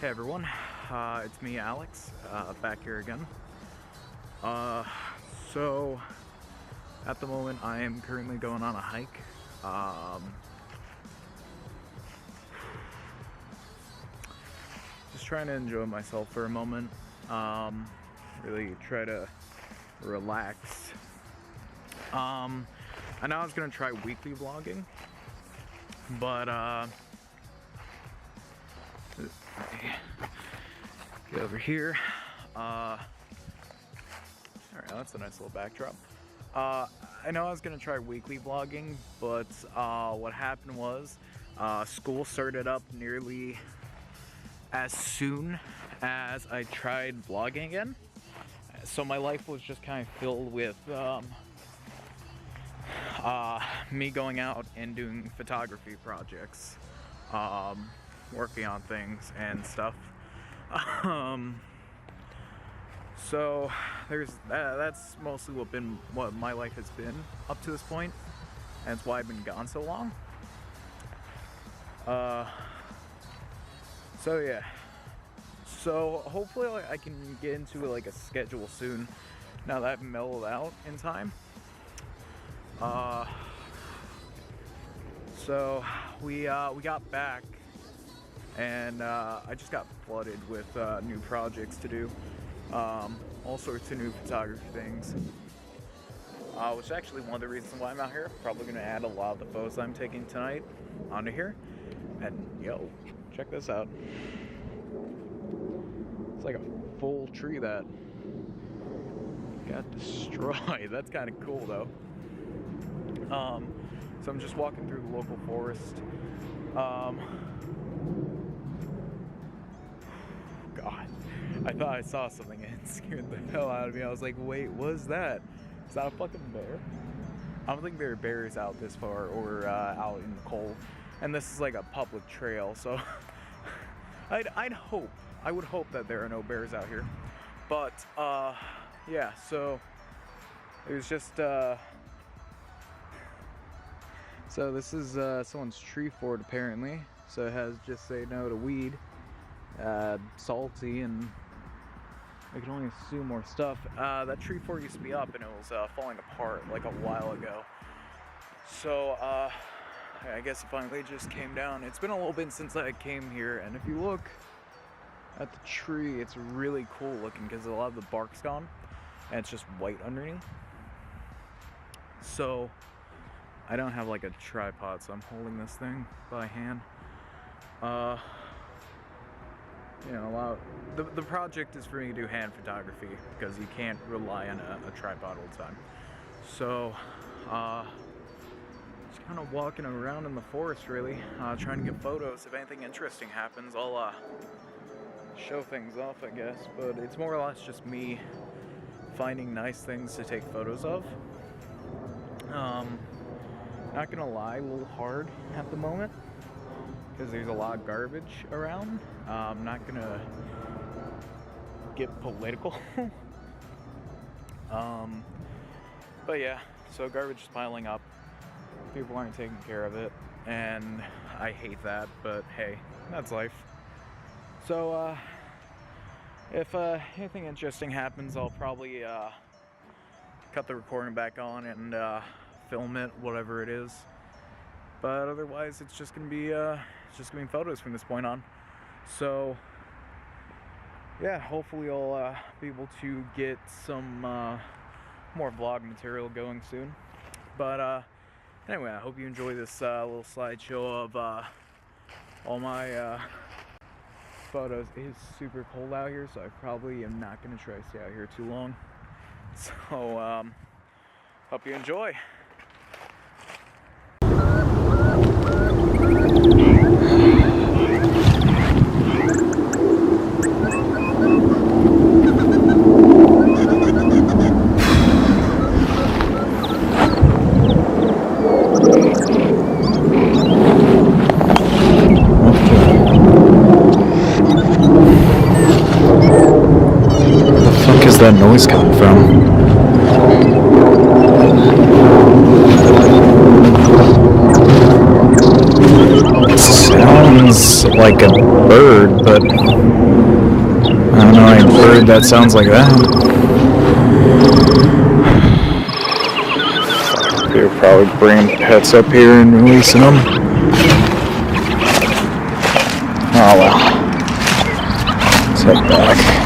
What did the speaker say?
Hey everyone, it's me, Alex, back here again. So at the moment I am currently going on a hike. Just trying to enjoy myself for a moment, really try to relax. I know I was gonna try weekly vlogging, but get over here. Alright, that's a nice little backdrop. I know I was gonna try weekly vlogging, but what happened was school started up nearly as soon as I tried vlogging again. So my life was just kind of filled with me going out and doing photography projects, working on things and stuff. So there's that's mostly what my life has been up to this point, and that's why I've been gone so long. So yeah, so hopefully I can get into like a schedule soon now that I've mellowed out in time. So we got back, and I just got flooded with new projects to do, all sorts of new photography things, which is actually one of the reasons why I'm out here. Probably going to add a lot of the photos I'm taking tonight onto here. And yo, check this out. It's like a full tree that got destroyed. That's kind of cool though. So I'm just walking through the local forest. God, I thought I saw something and it scared the hell out of me. I was like, wait, what is that? Is that a fucking bear? I don't think there are bears out this far or out in the cold. And this is like a public trail, so I would hope that there are no bears out here. But yeah, so it was just so this is someone's tree fort apparently. So it has just say no to weed, salty, and I can only assume more stuff. That tree fort used to be up and it was falling apart like a while ago. So I guess it finally just came down. It's been a little bit since I came here, and if you look at the tree, it's really cool looking because a lot of the bark's gone and it's just white underneath. So I don't have like a tripod, so I'm holding this thing by hand. You know, the project is for me to do hand photography because you can't rely on a tripod all the time. So just kind of walking around in the forest really, trying to get photos. If anything interesting happens, I'll show things off, I guess, but it's more or less just me finding nice things to take photos of. Not gonna lie, a little hard at the moment because there's a lot of garbage around. I'm not gonna get political. But yeah, so garbage is piling up. People aren't taking care of it, and I hate that, but hey, that's life. So if anything interesting happens, I'll probably cut the recording back on and film it, whatever it is. But otherwise, it's just gonna be photos from this point on. So yeah, hopefully I'll be able to get some more vlog material going soon. But anyway, I hope you enjoy this little slideshow of all my photos. It is super cold out here, so I probably am not going to try to stay out here too long. So hope you enjoy. Where's that noise coming from? Sounds like a bird, but annoying bird that sounds like that. They're probably bringing pets up here and releasing them. Oh well. Let's head back.